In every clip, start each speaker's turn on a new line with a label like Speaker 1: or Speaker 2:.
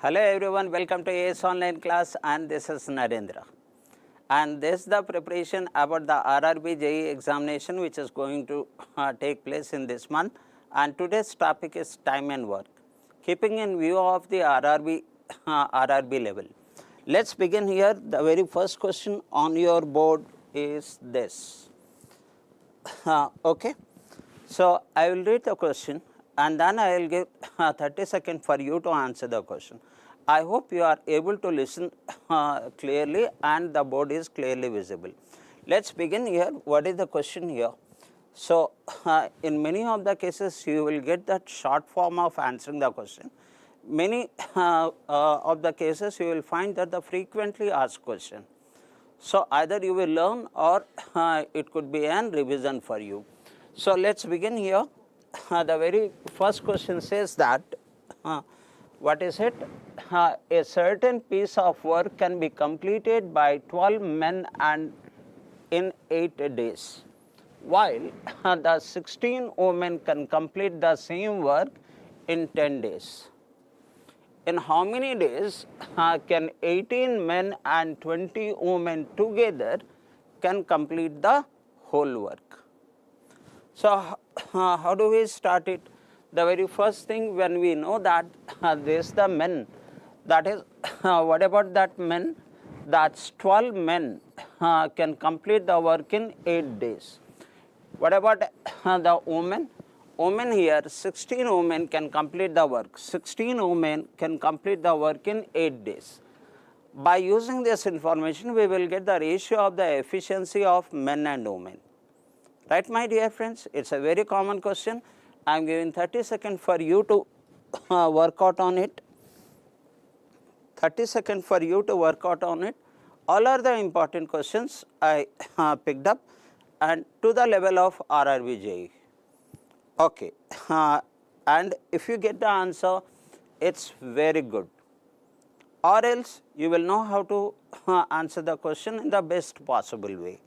Speaker 1: Hello everyone, welcome to AS online class, and this is Narendra. And this is the preparation about the RRB JEE examination which is going to take place in this month, and today's topic is time and work, keeping in view of the RRB level. Let's begin here. The very first question on your board is this. Okay, so I will read the question and then I will give 30 seconds for you to answer the question. I hope you are able to listen clearly and the board is clearly visible. Let's begin here. What is the question here? So, in many of the cases you will get that short form of answering the question. Many of the cases you will find that the frequently asked question. So, either you will learn or it could be an revision for you. So, let's begin here. The very first question says that, what is it? A certain piece of work can be completed by 12 men and in 8 days, while the 16 women can complete the same work in 10 days. In how many days can 18 men and 20 women together can complete the whole work? So, how do we start it? The very first thing, when we know that this is the men, that is, what about that men? That's 12 men can complete the work in 8 days. What about the women? Women here, 16 women can complete the work. 16 women can complete the work in 8 days. By using this information, we will get the ratio of the efficiency of men and women. Right, my dear friends? It's a very common question. I am giving 30 seconds for you to work out on it. 30 seconds for you to work out on it. All are the important questions I picked up, and to the level of RRB JEE. Okay, and if you get the answer, it's very good. Or else you will know how to answer the question in the best possible way.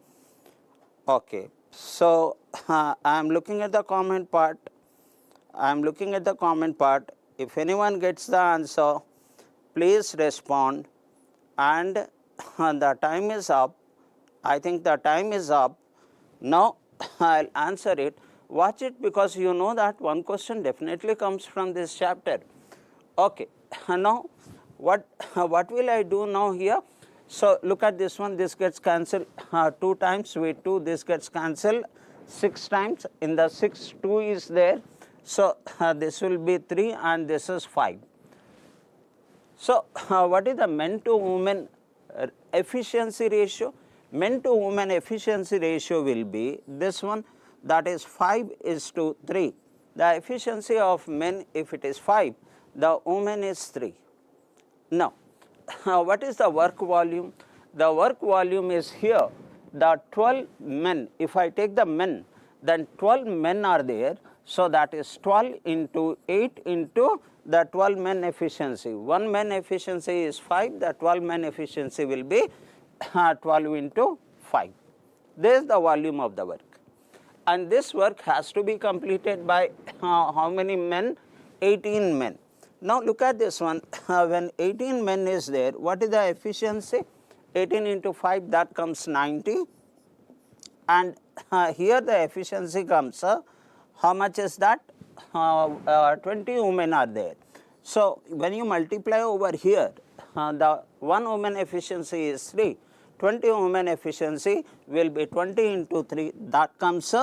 Speaker 1: Okay, so I am looking at the comment part. If anyone gets the answer, please respond, and the time is up. I think the time is up. Now I'll answer it. Watch it, because you know that one question definitely comes from this chapter. Okay, now what will I do now here? So look at this one. This gets cancelled 2 times with 2. This gets cancelled 6 times. In the 6, 2 is there. So this will be 3 and this is 5. So what is the men to women efficiency ratio? Men to women efficiency ratio will be this one, that is 5:3. The efficiency of men, if it is 5, the women is 3. Now, what is the work volume? The work volume is here, the 12 men. If I take the men, then 12 men are there. So that is 12 into 8 into the 12 men efficiency. 1 man efficiency is 5, the 12 men efficiency will be 12 into 5. This is the volume of the work. And this work has to be completed by how many men? 18 men. Now look at this one. When 18 men is there, what is the efficiency? 18 into 5, that comes 90. And here the efficiency comes, how much is that? 20 women are there. So when you multiply over here, the 1 woman efficiency is 3. 20 women efficiency will be 20 into 3, that comes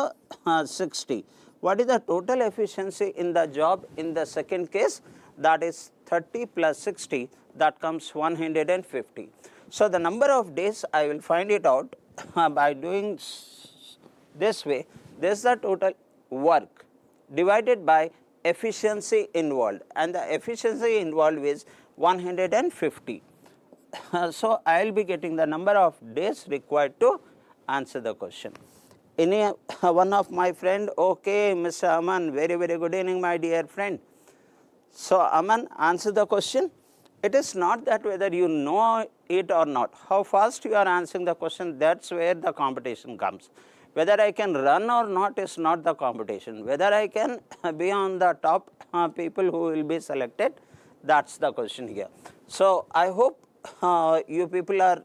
Speaker 1: 60. What is the total efficiency in the job in the second case? That is 30 plus 60, that comes 150. So the number of days, I will find it out by doing this way. This is the total work divided by efficiency involved, and the efficiency involved is 150. So I will be getting the number of days required to answer the question. Any one of my friend? Okay, Mr. Aman, very good evening, my dear friend. So Aman, answer the question. It is not that whether you know it or not. How fast you are answering the question, that's where the competition comes. Whether I can run or not is not the competition. Whether I can be on the top people who will be selected, That is the question here. So, I hope you people are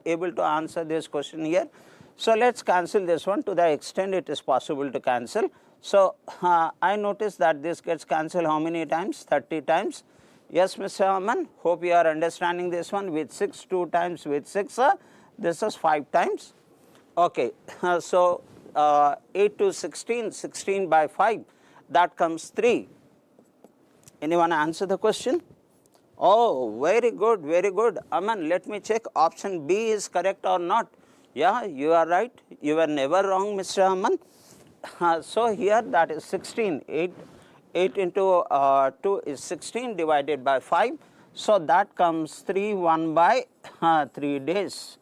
Speaker 1: able to answer this question here. So, let us cancel this one to the extent it is possible to cancel. So, I notice that this gets cancelled how many times? 30 times. Yes, Mr. Aman, hope you are understanding this one. With 6, 2 times with 6, this is 5 times. Okay, so 8 to 16, 16 by 5, that comes 3. Anyone answer the question? Oh, very good, very good. Aman, let me check option B is correct or not. Yeah, you are right. You were never wrong, Mr. Aman. So here that is 16. 8 into 2 is 16 divided by 5. So that comes 3, 1 by 3 days.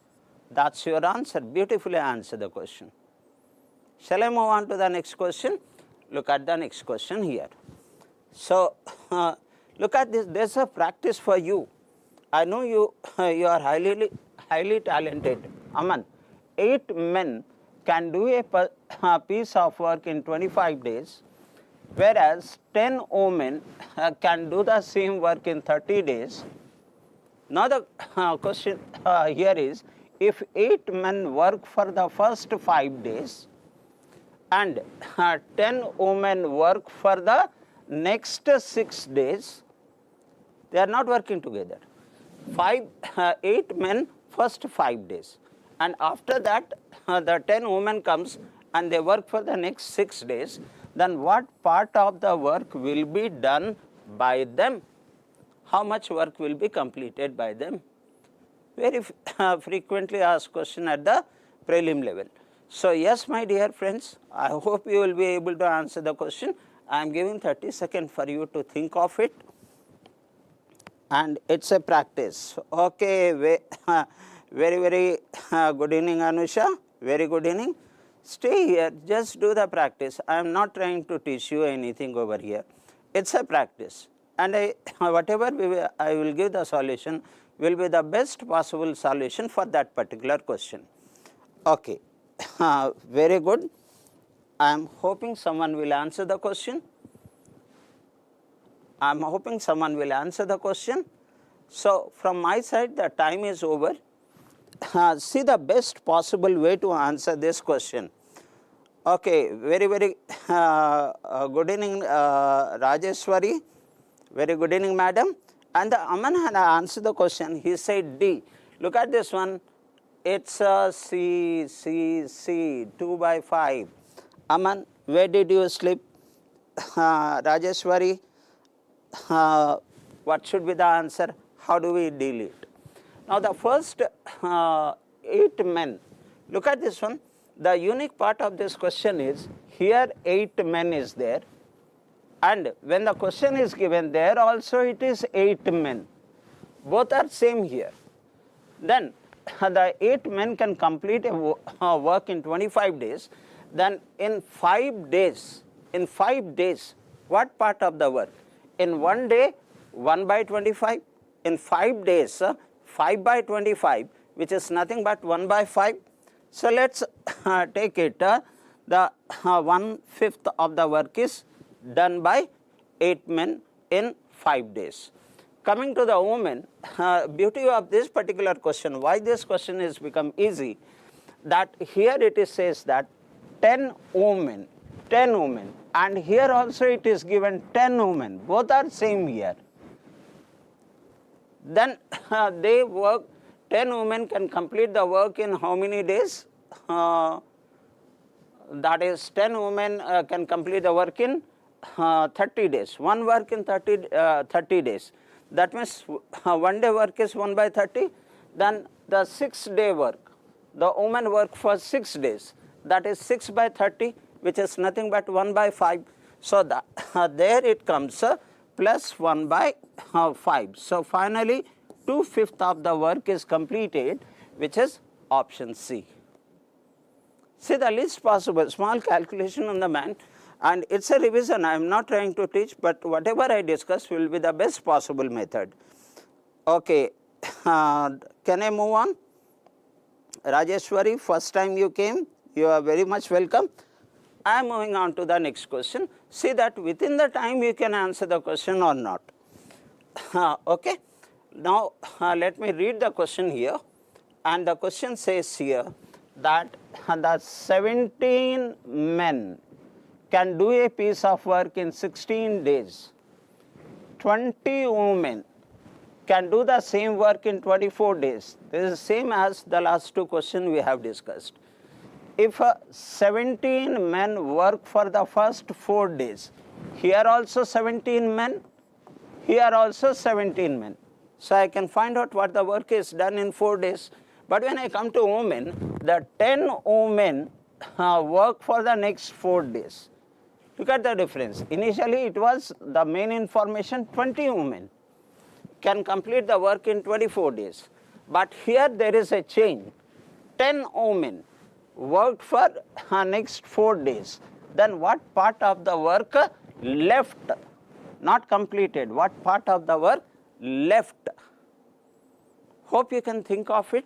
Speaker 1: That's your answer. Beautifully answer the question. Shall I move on to the next question? Look at the next question here. So, look at this. There is a practice for you. I know you are highly talented. Aman, 8 men can do a piece of work in 25 days, whereas 10 women can do the same work in 30 days. Now, the question here is, if 8 men work for the first 5 days and 10 women work for the next 6 days, they are not working together. 8 men first 5 days, and after that the 10 women comes and they work for the next 6 days, then what part of the work will be done by them? How much work will be completed by them? Very frequently asked question at the prelim level. So, yes, my dear friends, I hope you will be able to answer the question. I am giving 30 seconds for you to think of it, and it is a practice. Okay, very good evening, Anusha, very good evening. Stay here, just do the practice. I am not trying to teach you anything over here. It is a practice, and whatever I will give the solution will be the best possible solution for that particular question. Okay, very good. I am hoping someone will answer the question. I am hoping someone will answer the question. So, from my side, the time is over. See the best possible way to answer this question. Okay, very good evening, Rajeshwari. Very good evening, madam. And the Aman had answered the question. He said D. Look at this one. It's C, 2 by 5. Aman, where did you sleep? Rajeshwari, what should be the answer? How do we deal it? Now, the first 8 men, look at this one. The unique part of this question is, here 8 men is there, and when the question is given, there also it is 8 men. Both are same here. Then the 8 men can complete a work in 25 days. Then in 5 days, what part of the work? In 1 day, 1 by 25. In 5 days, 5 by 25, which is nothing but 1 by 5. So, let us take it, the 1/5 of the work is done by 8 men in 5 days. Coming to the women, beauty of this particular question, why this question has become easy, that here it is says that 10 women, and here also it is given 10 women, both are same here. Then they work, 10 women can complete the work in how many days? That is 10 women can complete the work in 30 days, one work in 30 days. That means 1 day work is 1 by 30, then the 6-day work, the woman work for 6 days, that is 6 by 30, which is nothing but 1 by 5. So, there it comes plus 1 by 5. So, finally, 2/5 of the work is completed, which is option C. See the least possible, small calculation on the mind, and it is a revision. I am not trying to teach, but whatever I discuss will be the best possible method. Okay, can I move on? Rajeshwari, first time you came, you are very much welcome. I am moving on to the next question. See that within the time you can answer the question or not. Okay. Now, let me read the question here, and the question says here that the 17 men can do a piece of work in 16 days. 20 women can do the same work in 24 days. This is the same as the last two questions we have discussed. If 17 men work for the first 4 days, here also 17 men, here also 17 men. So I can find out what the work is done in 4 days. But when I come to women, the 10 women work for the next 4 days. Look at the difference. Initially it was the main information 20 women can complete the work in 24 days. But here there is a change. 10 women worked for next 4 days. Then what part of the work left? Not completed. What part of the work left? Hope you can think of it.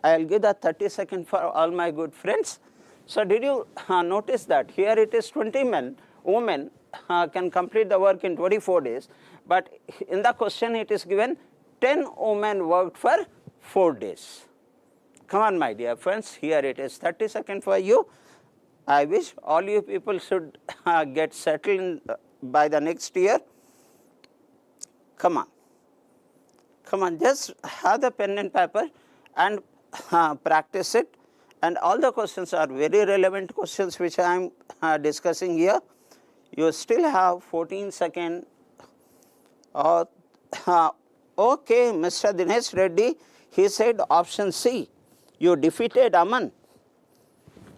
Speaker 1: I will give the 30 seconds for all my good friends. So did you notice that here it is 20 women can complete the work in 24 days, but in the question it is given 10 women worked for 4 days. Come on, my dear friends, here it is 30 seconds for you. I wish all you people should get settled by the next year. Come on. Come on, just have the pen and paper and practice it. And all the questions are very relevant questions which I am discussing here. You still have 14 seconds. Okay, Mr. Dinesh Reddy, he said option C. You defeated Aman.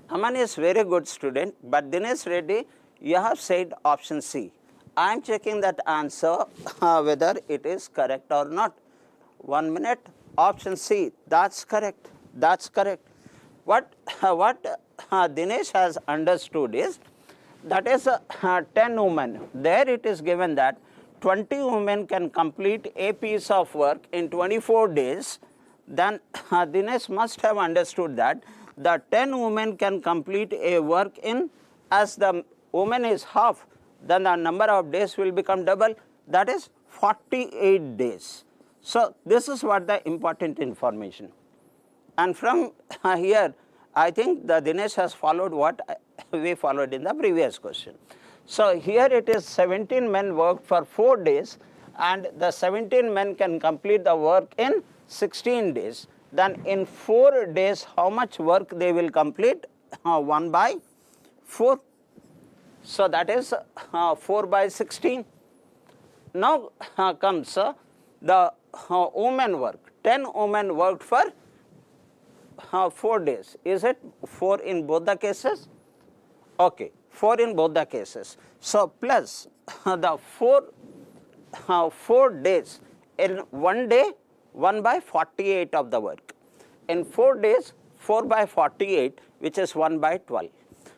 Speaker 1: Aman is very good student, but Dinesh Reddy, you have said option C. I am checking that answer whether it is correct or not. 1 minute. Option C. That's correct. That's correct. What Dinesh has understood is that is 10 women. There it is given that 20 women can complete a piece of work in 24 days. Then Dinesh must have understood that the 10 women can complete a work in, as the woman is half, then the number of days will become double, that is 48 days. So this is what the important information. And from here, I think the Dinesh has followed what we followed in the previous question. So here it is 17 men worked for 4 days, and the 17 men can complete the work in 16 days. Then in 4 days, how much work they will complete? 1 by 4. So that is 4 by 16. Now comes the women work. 10 women worked for 4 days. Is it 4 in both the cases? Okay, 4 in both the cases. So plus the 4 days. In 1 day, 1 by 48 of the work. In 4 days, 4 by 48, which is 1 by 12.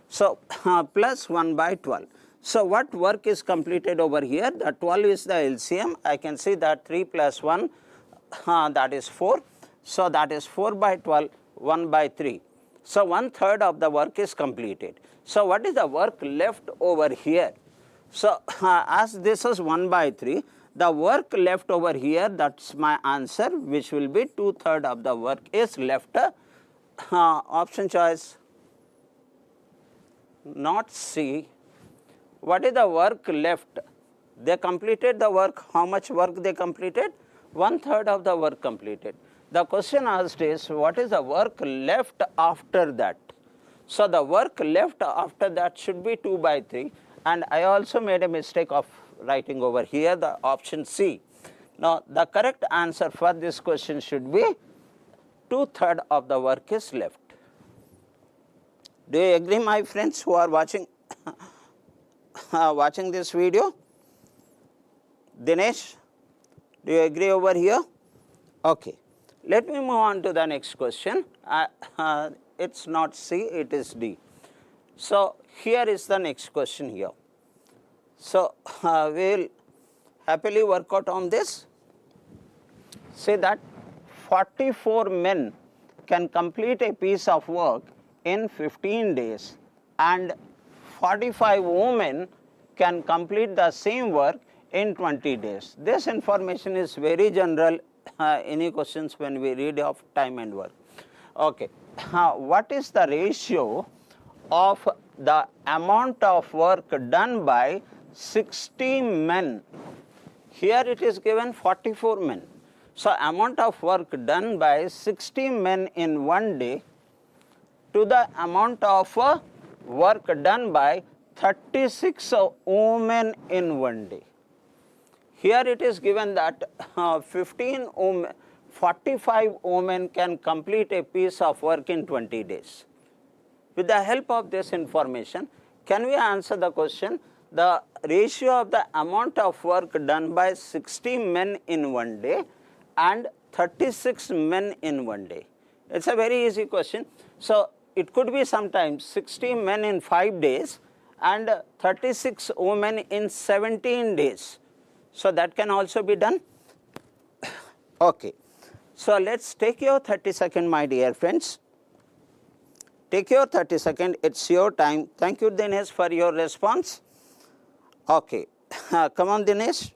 Speaker 1: So plus 1 by 12. So what work is completed over here? The 12 is the LCM. I can see that 3 plus 1, that is 4. So that is 4 by 12, 1 by 3. So 1/3 of the work is completed. So what is the work left over here? So as this is 1 by 3, the work left over here, that's my answer, which will be 2/3 of the work is left. Option choice not C. What is the work left? They completed the work. How much work they completed? 1/3 of the work completed. The question asked is, what is the work left after that? So the work left after that should be 2 by 3. And I also made a mistake of writing over here the option C. Now the correct answer for this question should be 2/3 of the work is left. Do you agree, my friends who are watching watching this video? Dinesh, do you agree over here? Okay. Let me move on to the next question. It's not C, it is D. So here is the next question here. So we will happily work out on this. Say that 44 men can complete a piece of work in 15 days and 45 women can complete the same work in 20 days. This information is very general, any questions when we read of time and work. Okay. What is the ratio of the amount of work done by 60 men? Here it is given 44 men. So, amount of work done by 60 men in one day to the amount of work done by 36 women in one day. Here it is given that 45 women can complete a piece of work in 20 days. With the help of this information, can we answer the question, the ratio of the amount of work done by 60 men in one day and 36 men in one day? It's a very easy question. So, it could be sometimes 60 men in 5 days and 36 women in 17 days. So, that can also be done. Okay. So, let us take your 30 seconds, my dear friends. Take your 30 seconds, it is your time. Thank you, Dinesh, for your response. Okay. Come on, Dinesh.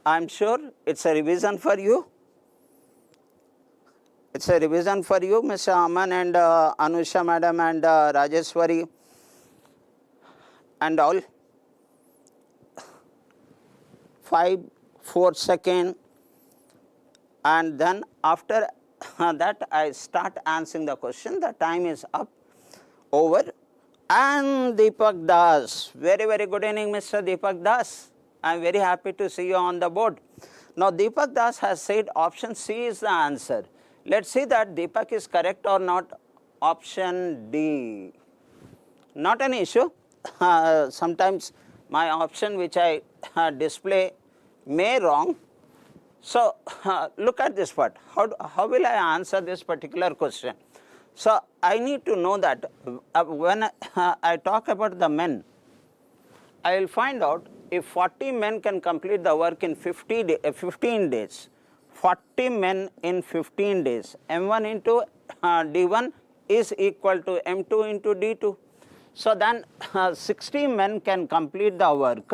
Speaker 1: I am sure it is a revision for you. It's a revision for you, Mr. Aman and Anusha madam and Rajeshwari and all. 5, 4 seconds, and then after that I start answering the question. The time is up, over. And Deepak Das, very, very good evening, Mr. Deepak Das. I am very happy to see you on the board. Now, Deepak Das has said option C is the answer. Let us see that Deepak is correct or not. Option D. Not an issue. Sometimes my option which I display may wrong. So, look at this part. How will I answer this particular question? So, I need to know that when I talk about the men, I will find out if 40 men can complete the work in 15 days. 40 men in 15 days. M1 into D1 is equal to M2 into D2. So, then 60 men can complete the work.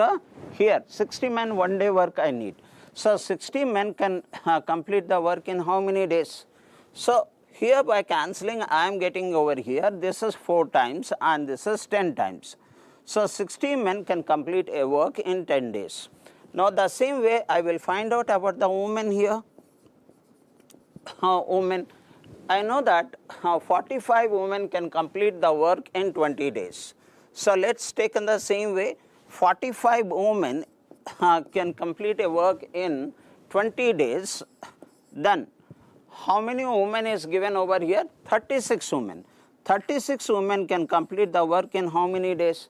Speaker 1: Here 60 men one day work I need. So, 60 men can complete the work in how many days? So, here by cancelling I am getting over here, this is 4 times and this is 10 times. So, 60 men can complete a work in 10 days. Now, the same way I will find out about the women here. Women, I know that 45 women can complete the work in 20 days. So, let us take in the same way 45 women can complete a work in 20 days. Then how many women is given over here? 36 women. 36 women can complete the work in how many days?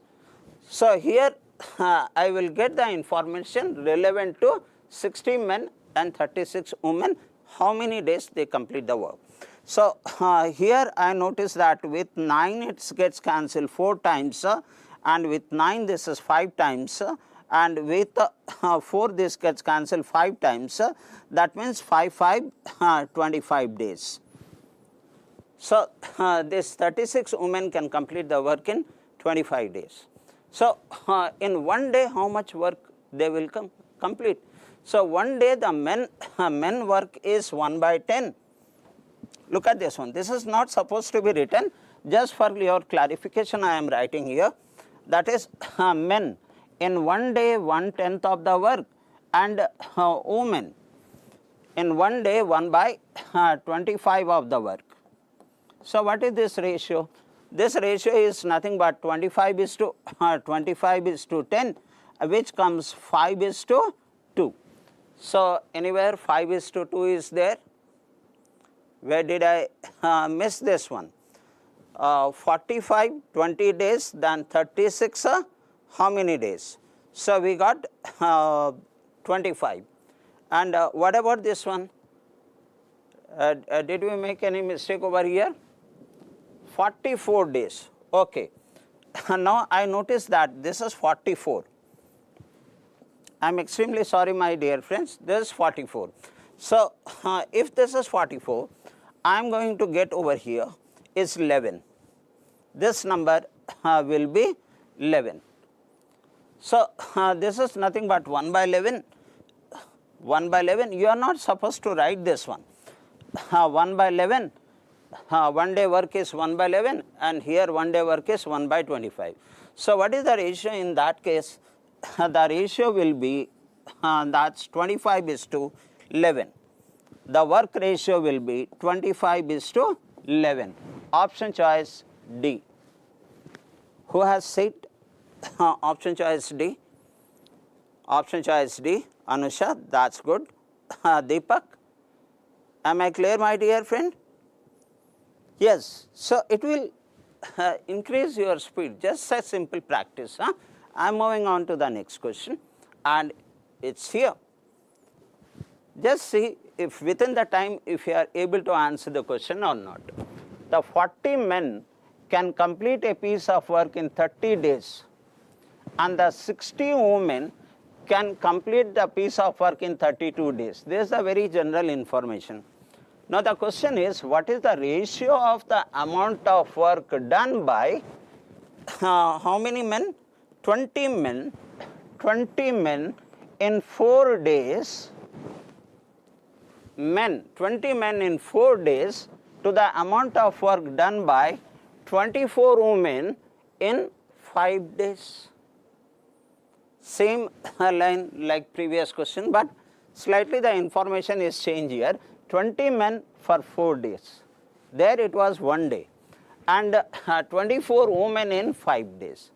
Speaker 1: So, here I will get the information relevant to 60 men and 36 women, how many days they complete the work. So, here I notice that with 9 it gets cancelled 4 times and with 9 this is 5 times and with 4 this gets cancelled 5 times, that means 25 days. So, this 36 women can complete the work in 25 days. So, in one day how much work they will complete? So, one day the men work is 1/10. Look at this one. This is not supposed to be written, just for your clarification I am writing here. That is men in one day 1/10 of the work and women in one day 1/25 of the work. So, what is this ratio? This ratio is nothing but 25 is to 10, which comes 5 is to 2. So, anywhere 5 is to 2 is there. Where did I miss this one? 45, 20 days, then 36, how many days? So, we got 25. And what about this one? Did we make any mistake over here? 44 days. Okay. Now, I notice that this is 44. I am extremely sorry, my dear friends, this is 44. So, if this is 44, I am going to get over here is 11. This number will be 11. So, this is nothing but 1 by 11. 1 by 11, you are not supposed to write this one. 1 by 11, one day work is 1 by 11, and here one day work is 1 by 25. So, what is the ratio in that case? The ratio will be, that's 25 is to 11. The work ratio will be 25 is to 11. Option choice D. Who has said option choice D? Option choice D. Anusha, that's good. Deepak, am I clear, my dear friend? Yes. So, it will increase your speed, just a simple practice. I am moving on to the next question, and it is here. Just see if within the time if you are able to answer the question or not. The 40 men can complete a piece of work in 30 days, and the 60 women can complete the piece of work in 32 days. This is a very general information. Now, the question is, what is the ratio of the amount of work done by how many men? 20 men. 20 men in 4 days. 20 men in 4 days to the amount of work done by 24 women in 5 days. Same line like previous question, but slightly the information is changed here. 20 men for 4 days. There it was 1 day, and 24 women in 5 days.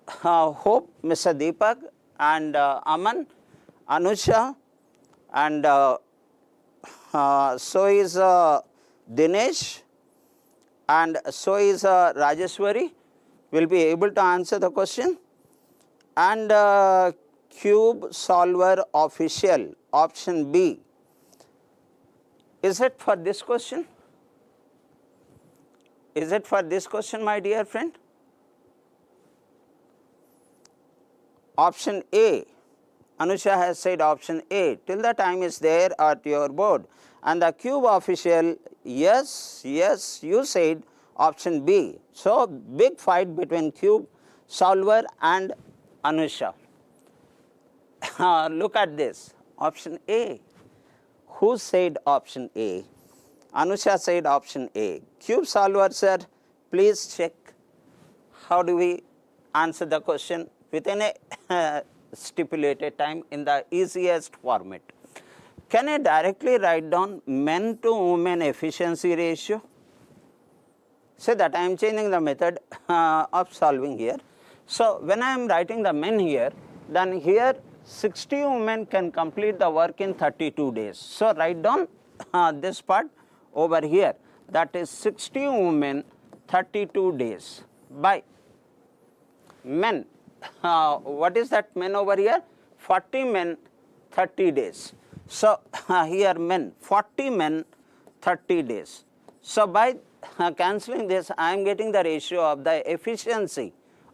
Speaker 1: Hope Mr. Deepak and Aman, Anusha, and so is Dinesh, and so is Rajeshwari will be able to answer the question. And cube solver official, option B. Is it for this question? Is it for this question, my dear friend? Option A. Anusha has said option A. Till the time is there at your board. And the cube official, yes, you said option B. So, big fight between cube solver and Anusha. Look at this, option A. Who said option A? Anusha said option A. Cube solver, sir, please check how do we answer the question within a stipulated time in the easiest format. Can I directly write down men to women efficiency ratio? Say that I am changing the method of solving here. So, when I am writing the men here, then here 60 women can complete the work in 32 days. So, write down this part over here, that is 60 women 32 days by men. What is that men over here? 40 men 30 days. So, here men 40 men 30 days. So, by cancelling this, I am getting the ratio of the efficiency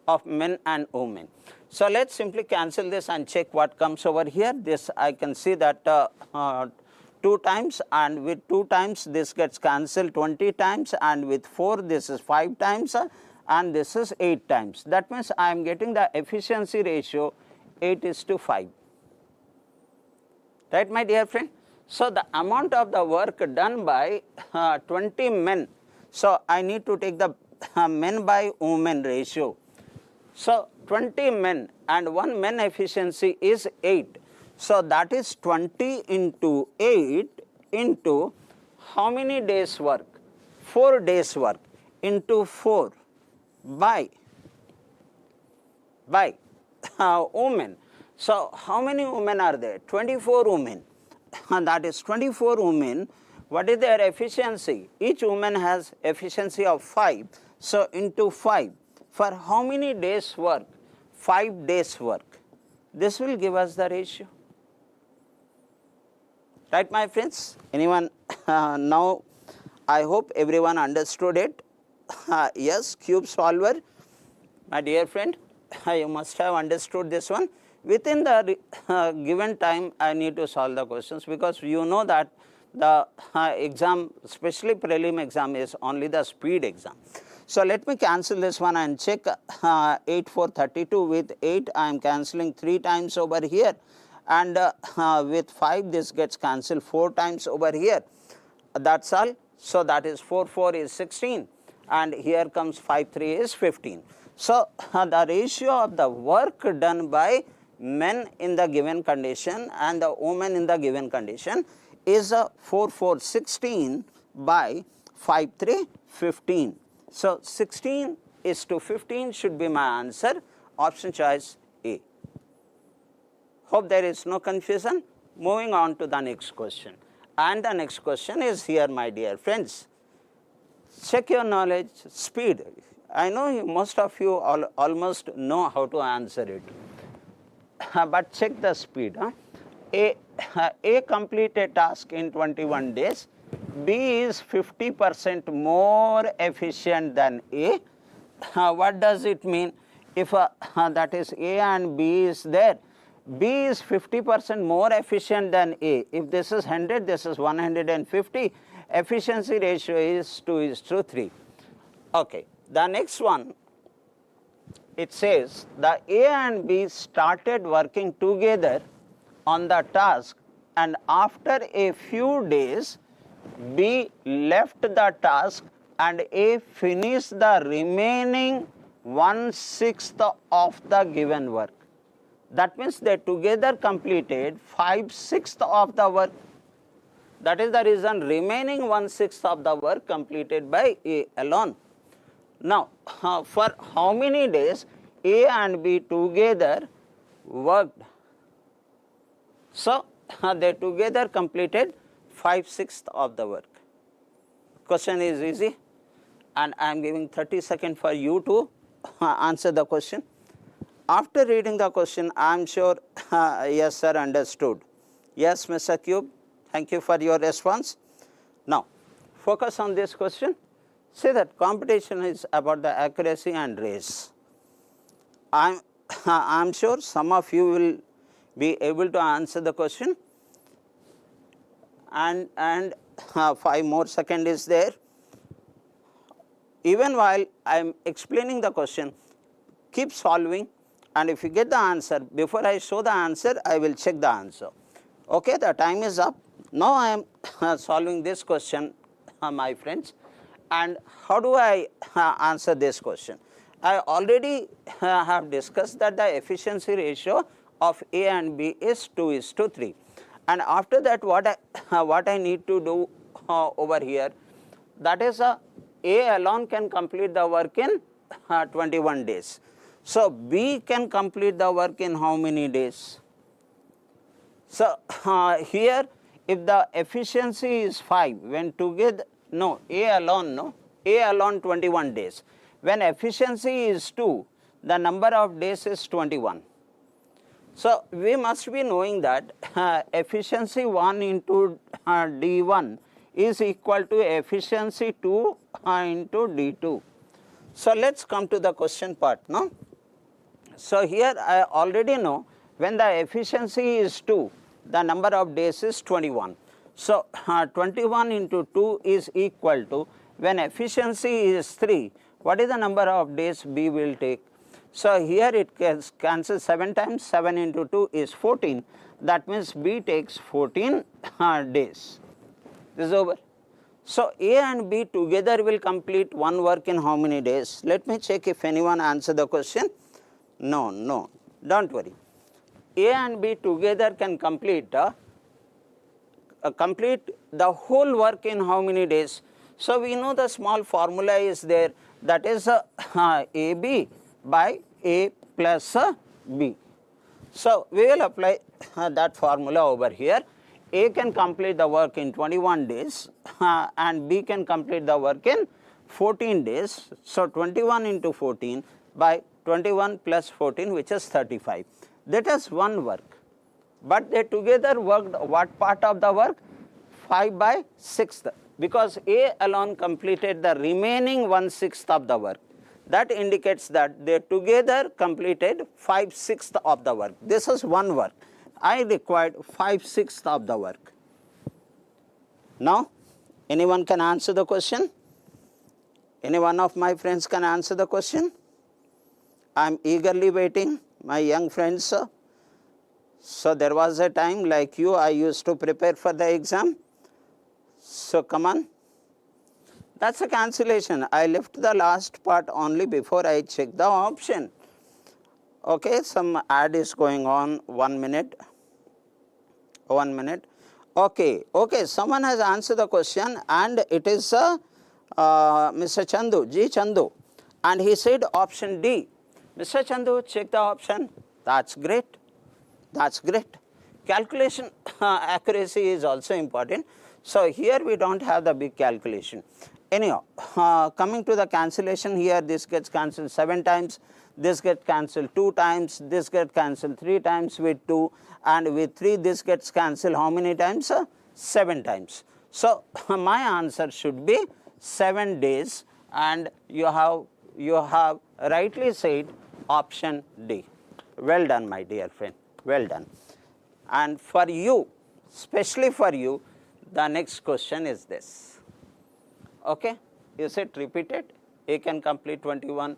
Speaker 1: of men and women. So, let us simply cancel this and check what comes over here. This I can see that 2 times, and with 2 times this gets cancelled 20 times, and with 4 this is 5 times, and this is 8 times. That means I am getting the efficiency ratio 8:5. Right, my dear friend? So, the amount of the work done by 20 men. So, I need to take the men by women ratio. So, 20 men and 1 men efficiency is 8. So, that is 20 into 8 into how many days work? 4 days work into 4 by women. So, how many women are there? 24 women. And that is 24 women. What is their efficiency? Each woman has efficiency of 5. So, into 5. For how many days work? 5 days work. This will give us the ratio. Right, my friends? Anyone? Now, I hope everyone understood it. Yes, cube solver. My dear friend, you must have understood this one. Within the given time, I need to solve the questions, because you know that the exam, especially prelim exam, is only the speed exam. So, let me cancel this one and check 8 4 32 with 8 I am cancelling 3 times over here, and with 5 this gets cancelled 4 times over here, that is all. So, that is 4 4 is 16 and here comes 5 3 is 15. So, the ratio of the work done by men in the given condition and the women in the given condition is 4 4 16 by 5 3 15. So, 16 is to 15 should be my answer, option choice A. Hope there is no confusion. Moving on to the next question, and the next question is here, my dear friends. Check your knowledge, speed. I know most of you almost know how to answer it, but check the speed. A completed task in 21 days, B is 50% more efficient than A. What does it mean? If that is A and B is there, B is 50% more efficient than A. If this is 100, this is 150. Efficiency ratio is 2:3. Okay. The next one, it says the A and B started working together on the task, and after a few days B left the task and A finished the remaining 1/6 of the given work. That means they together completed 5/6 of the work. That is the reason remaining 1/6 of the work completed by A alone. Now, for how many days A and B together worked? So, they together completed 5/6 of the work. Question is easy, and I am giving 30 seconds for you to answer the question. After reading the question, I am sure, yes sir, understood. Yes, Mr. Cube, thank you for your response. Now, focus on this question. See that competition is about the accuracy and race. I am sure some of you will be able to answer the question, and 5 more seconds is there. Even while I am explaining the question, keep solving, and if you get the answer, before I show the answer, I will check the answer. Okay, the time is up. Now I am solving this question, my friends. And how do I answer this question? I already have discussed that the efficiency ratio of A and B is 2:3. And after that, what I need to do over here, that is A alone can complete the work in 21 days. So, B can complete the work in how many days? So, here if the efficiency is 5, when together, no, A alone 21 days. When efficiency is 2, the number of days is 21. So, we must be knowing that efficiency 1 into D1 is equal to efficiency 2 into D2. So, let us come to the question part now. So, here I already know when the efficiency is 2, the number of days is 21. So, 21 into 2 is equal to, when efficiency is 3, what is the number of days B will take? So, here it cancels 7 times, 7 into 2 is 14, that means B takes 14 days. This is over. So, A and B together will complete one work in how many days? Let me check if anyone answer the question. No, do not worry. A and B together can complete the whole work in how many days? So, we know the small formula is there, that is AB by A plus B. So, we will apply that formula over here. A can complete the work in 21 days and B can complete the work in 14 days. So, 21 into 14 by 21 plus 14, which is 35. That is one work, but they together worked what part of the work? 5/6, because A alone completed the remaining 1/6 of the work. That indicates that they together completed 5/6 of the work. This is one work. I required 5/6 of the work. Now, anyone can answer the question? Any one of my friends can answer the question? I am eagerly waiting, my young friends. So there was a time like you, I used to prepare for the exam. So come on. That's a cancellation. I left the last part only before I check the option. Okay, some ad is going on. 1 minute. 1 minute. Okay, okay. Someone has answered the question, and it is Mr. Chandu, G. Chandu, and he said option D. Mr. Chandu, check the option. That's great. That's great. Calculation accuracy is also important. So here we don't have the big calculation. Anyhow, coming to the cancellation here, this gets cancelled 7 times, this gets cancelled 2 times, this gets cancelled 3 times with 2, and with 3 this gets cancelled how many times? 7 times. So my answer should be 7 days, and you have rightly said option D. Well done, my dear friend. Well done. And for you, especially for you, the next question is this. Okay, is it repeated? A can complete 21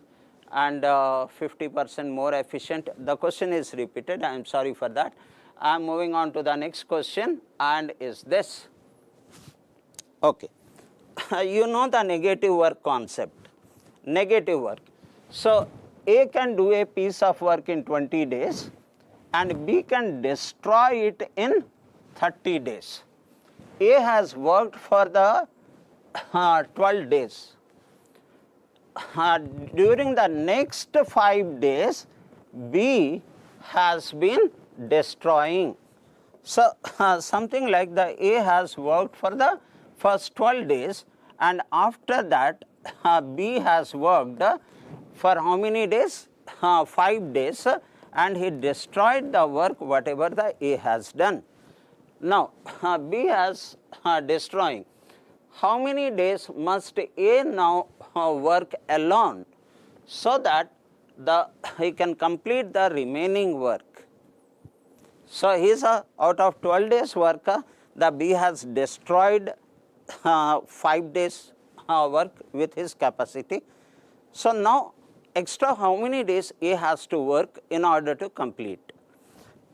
Speaker 1: and 50% more efficient. The question is repeated. I am sorry for that. I am moving on to the next question, and is this. Okay, you know the negative work concept. Negative work. So A can do a piece of work in 20 days, and B can destroy it in 30 days. A has worked for the 12 days. During the next 5 days, B has been destroying. So something like the A has worked for the first 12 days, and after that B has worked for how many days? 5 days, and he destroyed the work whatever the A has done. Now B has destroying. How many days must A now work alone so that he can complete the remaining work? So he is out of 12 days work, the B has destroyed 5 days work with his capacity. So now extra how many days A has to work in order to complete?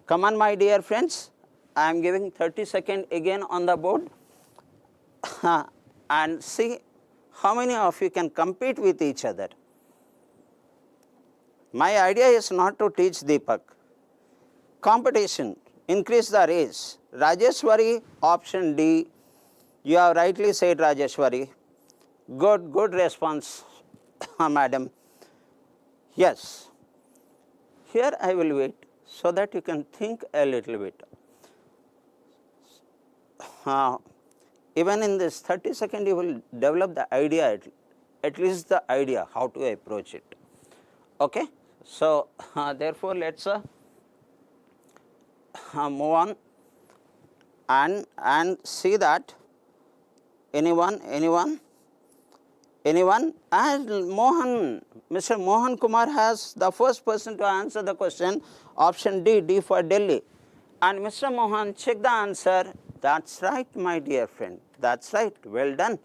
Speaker 1: Come on, my dear friends, I am giving 30 seconds again on the board. And see how many of you can compete with each other. My idea is not to teach Deepak. Competition, increase the race. Rajeshwari, option D. You have rightly said, Rajeshwari. Good response, madam. Yes. Here I will wait so that you can think a little bit. Even in this 30 seconds, you will develop the idea, at least the idea how to approach it. Okay. So therefore, let's move on and see that anyone, and Mohan, Mr. Mohan Kumar has the first person to answer the question, option D for Delhi. And Mr. Mohan, check the answer. That's right, my dear friend. That's right. Well done.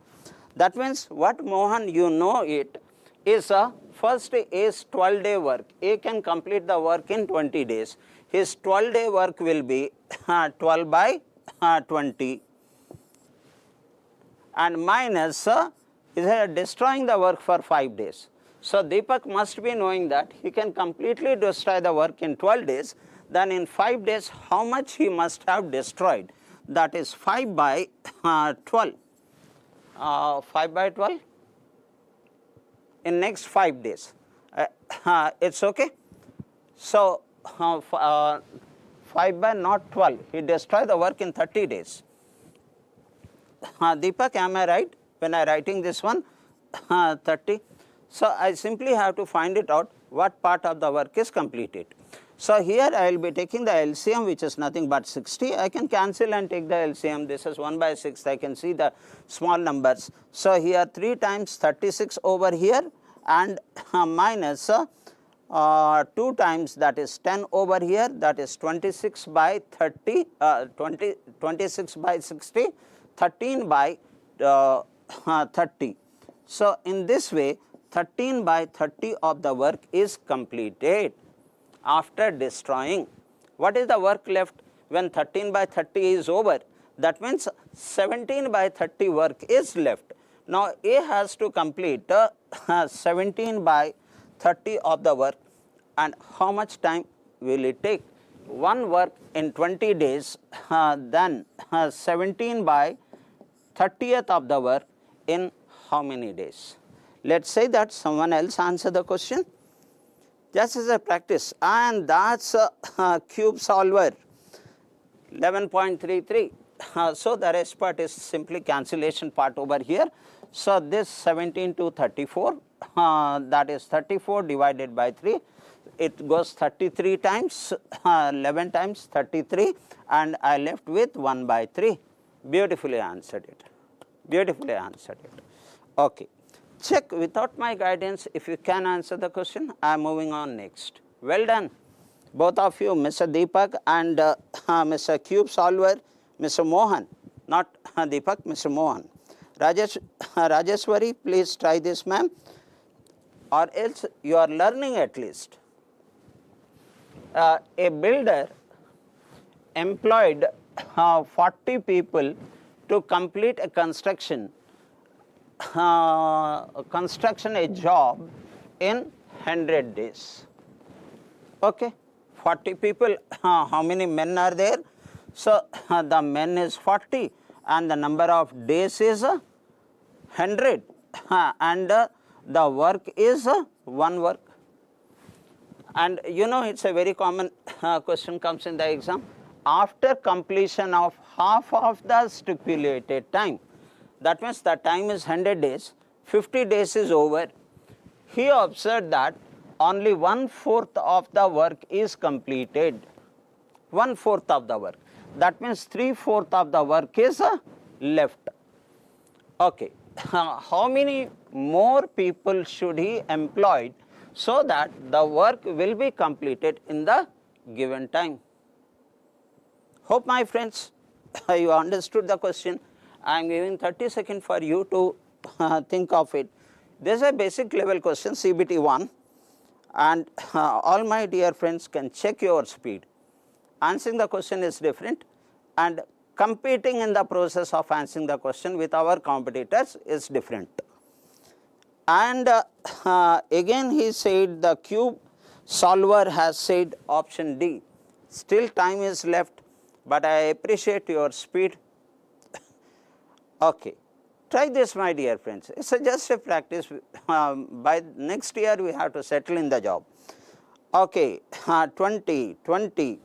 Speaker 1: That means what, Mohan, you know it is first A's 12-day work. A can complete the work in 20 days. His 12-day work will be 12 by 20 and minus is destroying the work for 5 days. So Deepak must be knowing that he can completely destroy the work in 12 days. Then in 5 days, how much he must have destroyed? That is 5 by 12. 5 by 12 in next 5 days. It's okay. So 5 by not 12. He destroyed the work in 30 days. Deepak, am I right when I writing this one? 30. So I simply have to find it out what part of the work is completed. So here I will be taking the LCM, which is nothing but 60. I can cancel and take the LCM. This is 1 by 6. I can see the small numbers. So here 3 times 36 over here, and minus 2 times, that is 10 over here, that is 26 by 30, 26 by 60, 13 by 30. So, in this way 13 by 30 of the work is completed after destroying. What is the work left when 13 by 30 is over? That means 17 by 30 work is left. Now, A has to complete 17 by 30 of the work, and how much time will it take? One work in 20 days, then 17 by 30th of the work in how many days? Let us say that someone else answer the question. Just as a practice, and that's cube solver 11.33. So, the rest part is simply cancellation part over here. So, this 17 to 34, that is 34 divided by 3, it goes 33 times, 11 times 33, and I left with 1 by 3. Beautifully answered it, beautifully answered it. Okay. Check without my guidance if you can answer the question. I am moving on next. Well done, both of you, Mr. Deepak and Mr. Cube Solver, Mr. Mohan, not Deepak, Mr. Mohan. Rajeshwari, please try this, ma'am, or else you are learning at least. A builder employed 40 people to complete a construction a job in 100 days. Okay, 40 people, how many men are there? So, the men is 40 and the number of days is 100 and the work is one work. And you know, it is a very common question comes in the exam. After completion of half of the stipulated time, that means the time is 100 days, 50 days is over. He observed that only 1/4 of the work is completed, 1/4 of the work. That means 3/4 of the work is left. Okay, how many more people should he employ so that the work will be completed in the given time? Hope my friends you understood the question. I am giving 30 seconds for you to think of it. This is a basic level question, CBT-1, and all my dear friends can check your speed. Answering the question is different, and competing in the process of answering the question with our competitors is different. And again he said the cube solver has said option D. Still time is left, but I appreciate your speed. Okay, try this, my dear friends. It's just a practice. By next year we have to settle in the job. Okay, 20.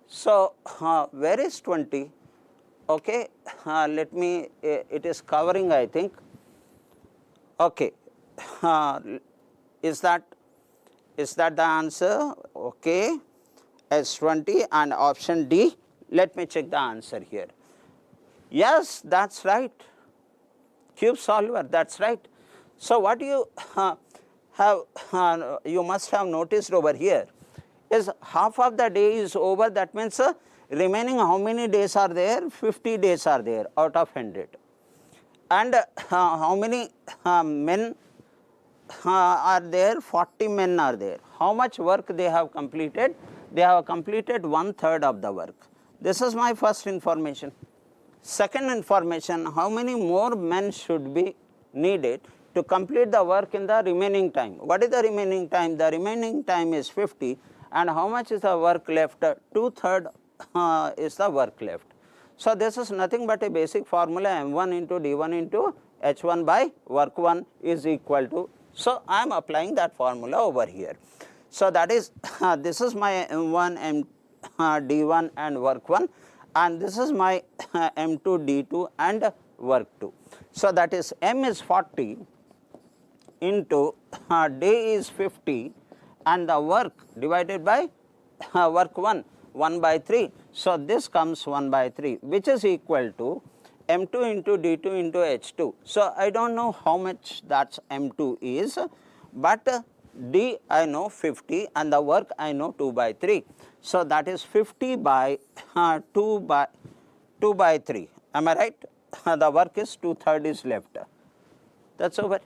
Speaker 1: So, where is 20? Okay, let me, it is covering, I think. Okay, is that the answer? Okay, S20 and option D. Let me check the answer here. Yes, that's right. Cube solver, that's right. So, what you you must have noticed over here is half of the day is over. That means remaining how many days are there? 50 days are there out of 100. And how many men are there? 40 men are there. How much work they have completed? They have completed 1/3 of the work. This is my first information. Second information, how many more men should be needed to complete the work in the remaining time? What is the remaining time? The remaining time is 50, and how much is the work left? 2/3 is the work left. So, this is nothing but a basic formula, M1 into D1 into H1 by work 1 is equal to. So, I am applying that formula over here. So, that is this is my M1, D1 and work 1, and this is my M2, D2 and work 2. So, that is M is 40 into day is 50 and the work divided by work 1 by 3. So, this comes 1 by 3, which is equal to M2 into D2 into H2. So, I do not know how much that M2 is, but D I know 50 and the work I know 2 by 3. So, that is 50 by 2 by 3. Am I right? The work is 2/3 is left. That is over.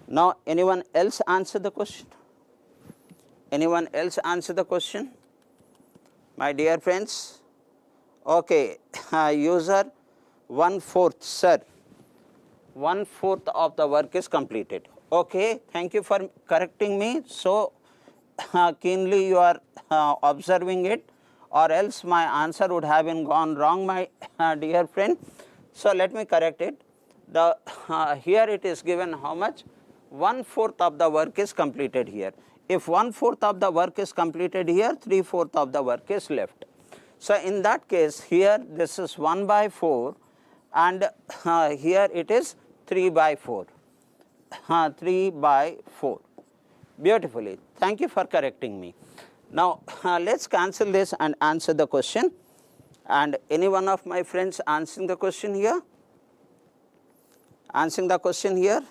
Speaker 1: Now, anyone else answer the question? Anyone else answer the question? My dear friends, okay, user 1/4, sir, 1/4 of the work is completed. Okay, thank you for correcting me. So keenly you are observing it, or else my answer would have been gone wrong, my dear friend. So let me correct it. The here it is given how much? 1/4 of the work is completed here. If 1/4 of the work is completed here, 3/4 of the work is left. So in that case, here this is 1/4, and here it is 3/4. 3/4. Beautifully. Thank you for correcting me. Now let's cancel this and answer the question. And any one of my friends answering the question here? Answering the question here?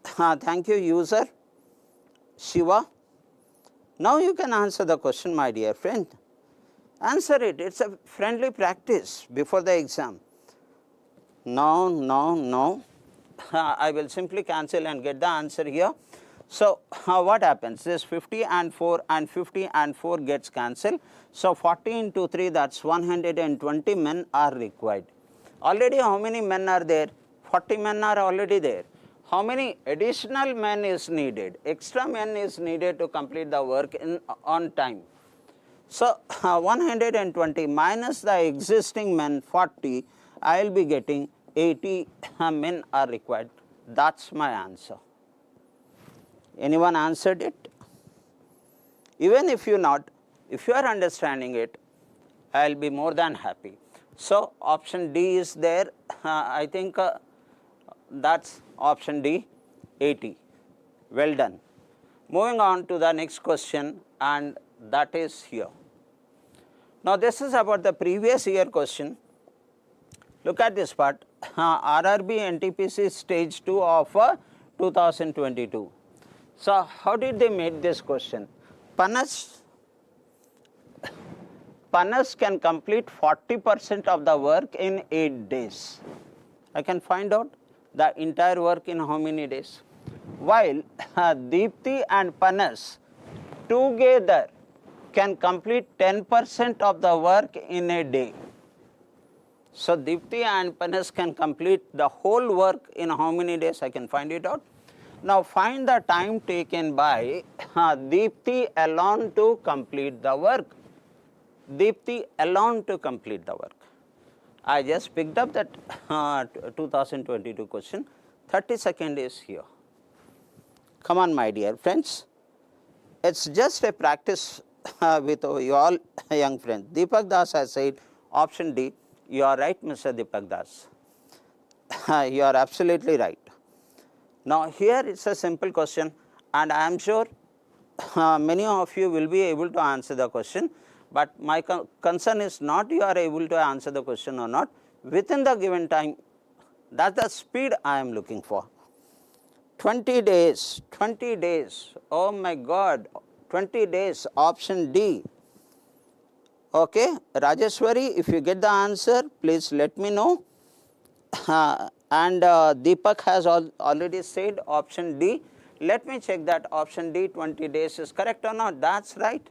Speaker 1: Thank you, user Shiva. Now you can answer the question, my dear friend. Answer it. It's a friendly practice before the exam. No, no, no. I will simply cancel and get the answer here. So what happens? This 50 and 4 and 50 and 4 gets cancelled. So 40 into 3, that's 120 men are required. Already how many men are there? 40 men are already there. How many additional men is needed? Extra men is needed to complete the work on time. So 120 minus the existing men 40, I will be getting 80 men are required. That's my answer. Anyone answered it? Even if you not, if you are understanding it, I will be more than happy. So option D is there. I think that's option D, 80. Well done. Moving on to the next question, and that is here. Now this is about the previous year question. Look at this part. RRB NTPC stage 2 of 2022. So how did they make this question? Panas can complete 40% of the work in 8 days. I can find out the entire work in how many days? While Deepti and Panas together can complete 10% of the work in a day. So Deepti and Panas can complete the whole work in how many days? I can find it out. Now find the time taken by Deepti alone to complete the work. Deepti alone to complete the work. I just picked up that 2022 question. 30 seconds is here. Come on, my dear friends. It's just a practice with you all young friends. Deepak Das has said option D. You are right, Mr. Deepak Das. You are absolutely right. Now here it's a simple question, and I am sure many of you will be able to answer the question, but my concern is not you are able to answer the question or not within the given time. That's the speed I am looking for. 20 days, 20 days, oh my God, 20 days, option D. Okay, Rajeshwari, if you get the answer, please let me know. And Deepak has already said option D. Let me check that option D, 20 days is correct or not. That's right.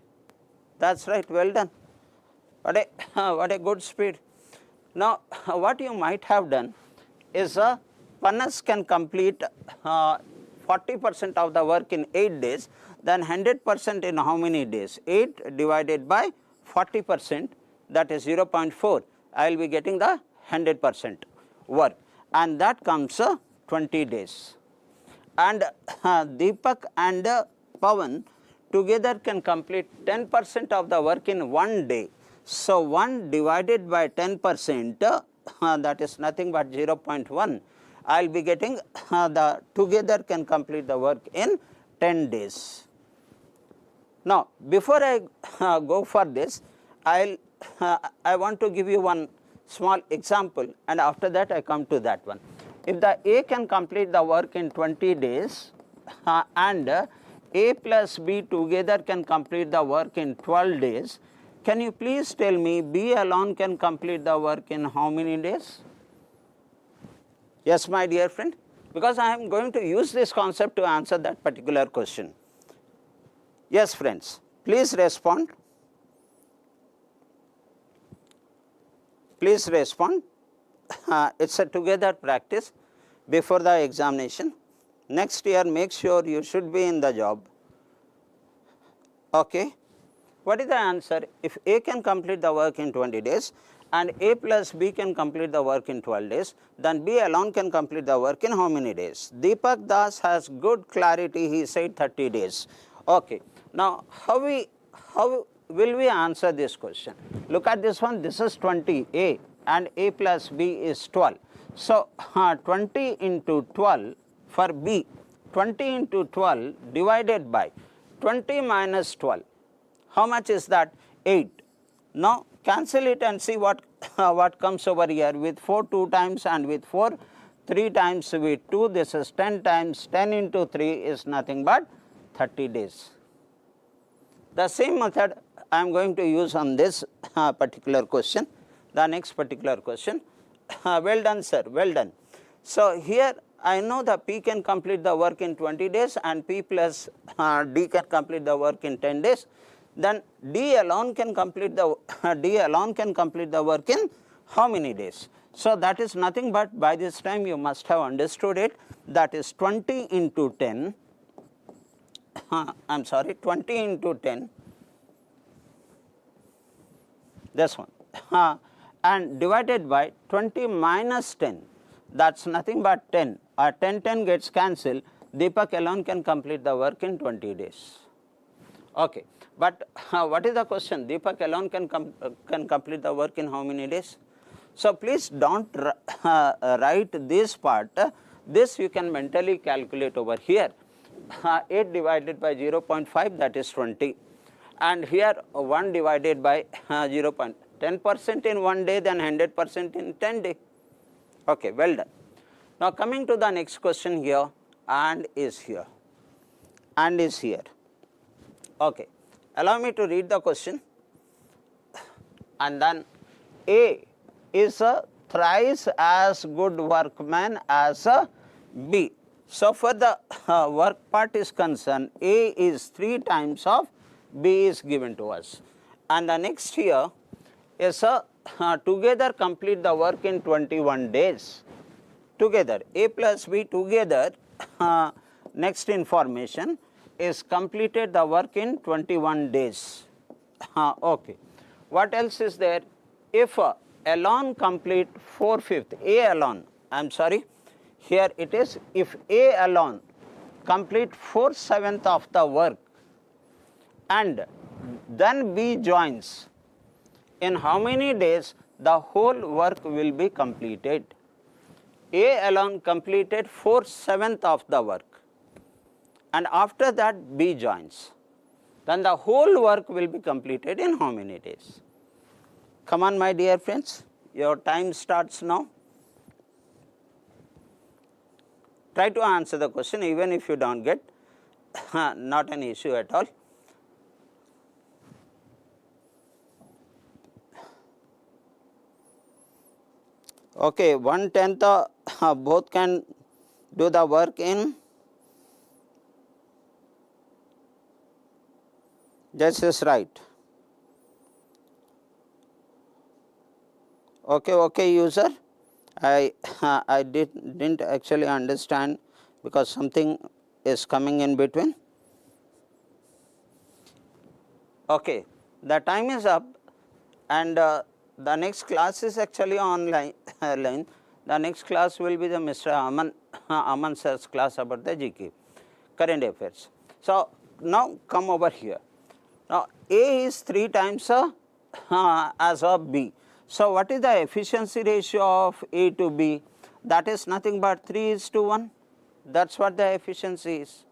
Speaker 1: That's right. Well done. What a good speed. Now, what you might have done is Panas can complete 40% of the work in 8 days, then 100% in how many days? 8 divided by 40%, that is 0.4. I will be getting the 100% work, and that comes 20 days. And Deepak and Pawan together can complete 10% of the work in 1 day. So 1 divided by 10%, that is nothing but 0.1. I will be getting the together can complete the work in 10 days. Now, before I go for this, I want to give you one small example, and after that I come to that one. If the A can complete the work in 20 days and A plus B together can complete the work in 12 days, can you please tell me B alone can complete the work in how many days? Yes, my dear friend, because I am going to use this concept to answer that particular question. Yes, friends, please respond. Please respond. It's a together practice before the examination. Next year, make sure you should be in the job. Okay. What is the answer? If A can complete the work in 20 days and A plus B can complete the work in 12 days, then B alone can complete the work in how many days? Deepak Das has good clarity, he said 30 days. Okay. Now, how will we answer this question? Look at this one, this is 20A and A plus B is 12. So, 20 into 12 for B, 20 into 12 divided by 20 minus 12. How much is that? 8. Now, cancel it and see what comes over here. With 4 2 times and with 4 3 times with 2, this is 10 times 10 into 3 is nothing but 30 days. The same method I am going to use on this particular question, the next particular question. Well done, sir, well done. So, here I know that P can complete the work in 20 days and P plus D can complete the work in 10 days. Then D alone can complete the work in how many days? So, that is nothing but, by this time you must have understood it, that is 20 into 10, 20 into 10, this one, and divided by 20 minus 10, that is nothing but 10, 10 gets cancelled, Deepak alone can complete the work in 20 days. Okay. But what is the question? Deepak alone can complete the work in how many days? So, please do not write this part, this you can mentally calculate over here. 8 divided by 0.5, that is 20, and here 1 divided by 0.10% in 1 day, then 100% in 10 days. Okay, well done. Now, coming to the next question here, and is here, and is here. Okay. Allow me to read the question, and then A is a thrice as good workman as a B. So, for the work part is concerned, A is 3 times of B is given to us, and the next here is a together complete the work in 21 days. Together, A plus B together, next information is completed the work in 21 days. Okay. What else is there? If alone complete 4/5, A alone, I am sorry, here it is, if A alone complete 4/7 of the work and then B joins, in how many days the whole work will be completed? A alone completed 4/7 of the work, and after that B joins, then the whole work will be completed in how many days? Come on, my dear friends, your time starts now. Try to answer the question, even if you do not get, not an issue at all. Okay, 1/10 both can do the work in, this is right. Okay, user, I didn't actually understand because something is coming in between. Okay, the time is up, and the next class is actually online. The next class will be the Mr. Aman sir's class about the GK, current affairs. So, now come over here. Now, A is 3 times as of B. So, what is the efficiency ratio of A to B? That is nothing but 3:1. That is what the efficiency is.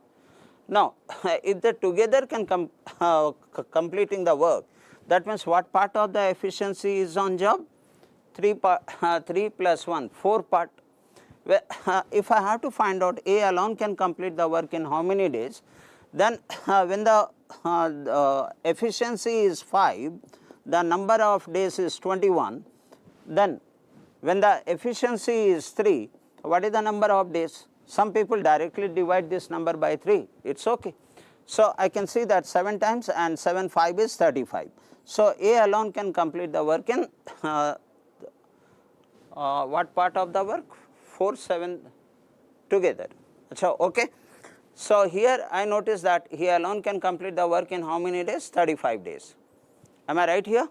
Speaker 1: Now, if they together can completing the work, that means what part of the efficiency is on job? 3 plus 1, 4 part. If I have to find out A alone can complete the work in how many days, then when the efficiency is 5, the number of days is 21, then when the efficiency is 3, what is the number of days? Some people directly divide this number by 3, it is okay. So, I can see that 7 times and 7 5 is 35. So, A alone can complete the work in what part of the work? 4 7 together. So, okay. So, here I notice that he alone can complete the work in how many days? 35 days. Am I right here?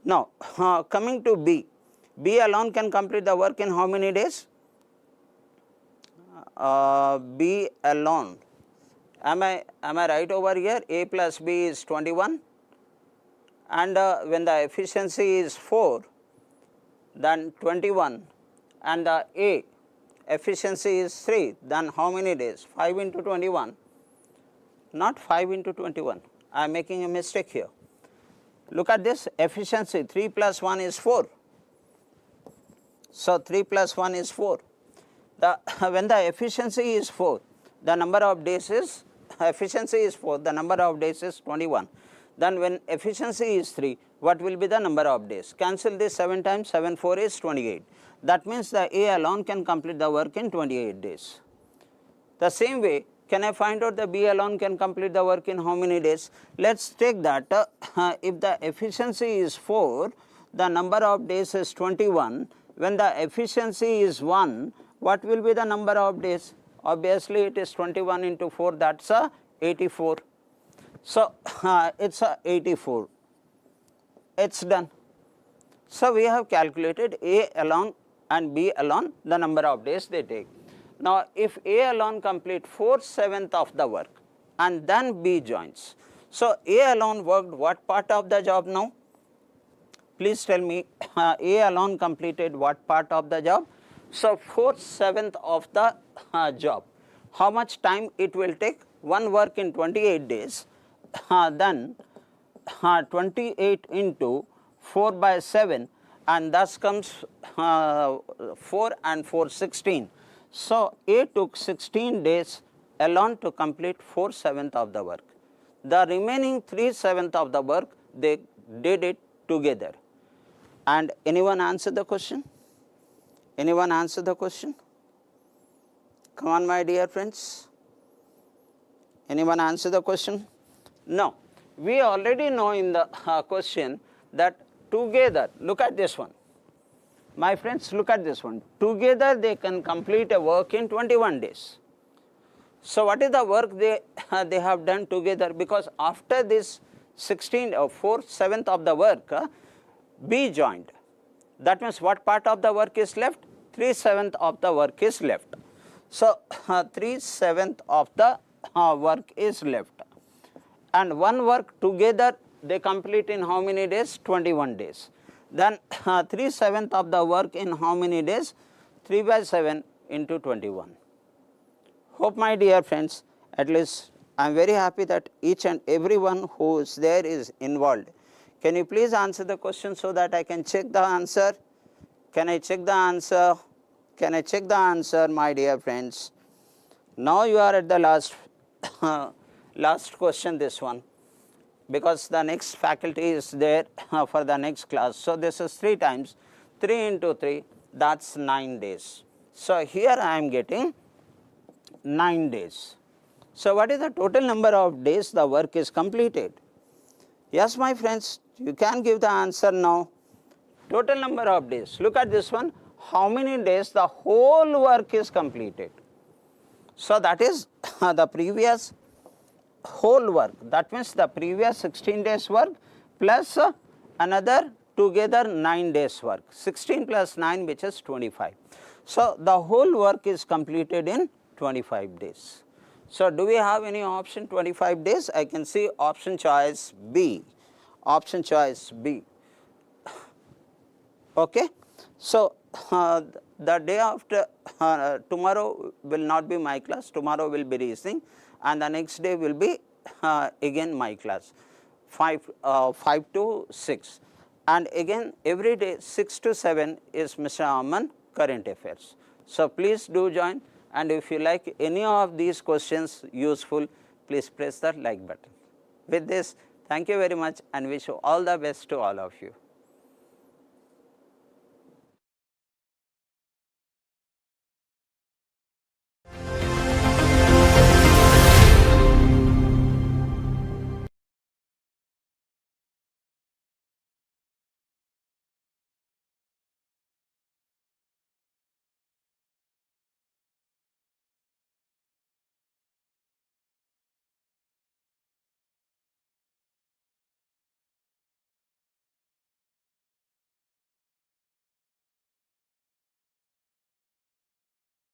Speaker 1: Now, coming to B. B alone can complete the work in how many days? B alone. Am I right over here? A plus B is 21, and when the efficiency is 4, then 21, and the A efficiency is 3, then how many days? 5 into 21, not 5 into 21. I am making a mistake here. Look at this efficiency, 3 plus 1 is 4. So, 3 plus 1 is 4. When the efficiency is 4, the number of days is, efficiency is 4, the number of days is 21. Then when efficiency is 3, what will be the number of days? Cancel this 7 times, 7 4 is 28. That means the A alone can complete the work in 28 days. The same way, can I find out the B alone can complete the work in how many days? Let us take that if the efficiency is 4, the number of days is 21. When the efficiency is 1, what will be the number of days? Obviously, it is 21 into 4, that is 84. So, it is 84, it is done. So, we have calculated A alone and B alone, the number of days they take. Now, if A alone complete 4/7 of the work and then B joins. So, A alone worked what part of the job now? Please tell me, A alone completed what part of the job? So, 4/7 of the job. How much time it will take? One work in 28 days, then 28 into 4 by 7, and thus comes 4 and 4 16. So, A took 16 days alone to complete 4/7 of the work. The remaining 3/7 of the work they did it together. And anyone answer the question? Anyone answer the question? Come on, my dear friends. Anyone answer the question? No. We already know in the question that together, look at this one. My friends, look at this one. Together they can complete a work in 21 days. So, what is the work they have done together? Because after this 16 or 4/7 of the work, B joined. That means what part of the work is left? 3/7 of the work is left. So, 3/7 of the work is left. And one work together they complete in how many days? 21 days. Then 3/7 of the work in how many days? 3 by 7 into 21. Hope, my dear friends, at least I am very happy that each and everyone who is there is involved. Can you please answer the question so that I can check the answer? Can I check the answer? Can I check the answer, my dear friends? Now you are at the last last question, this one, because the next faculty is there for the next class. So, this is 3 times 3 into 3, that is 9 days. So, here I am getting 9 days. So, what is the total number of days the work is completed? Yes, my friends, you can give the answer now. Total number of days. Look at this one. How many days the whole work is completed? So, that is the previous whole work. That means the previous 16 days work plus another together 9 days work. 16 plus 9, which is 25. So, the whole work is completed in 25 days. So, do we have any option 25 days? I can see option choice B. Option choice B. Okay. So, the day after tomorrow will not be my class. Tomorrow will be reasoning, and the next day will be again my class 5 to 6, and again every day 6 to 7 is Mr. Aman current affairs. So, please do join, and if you like any of these questions useful, please press the like button. With this, thank you very much and wish you all the best to all of you.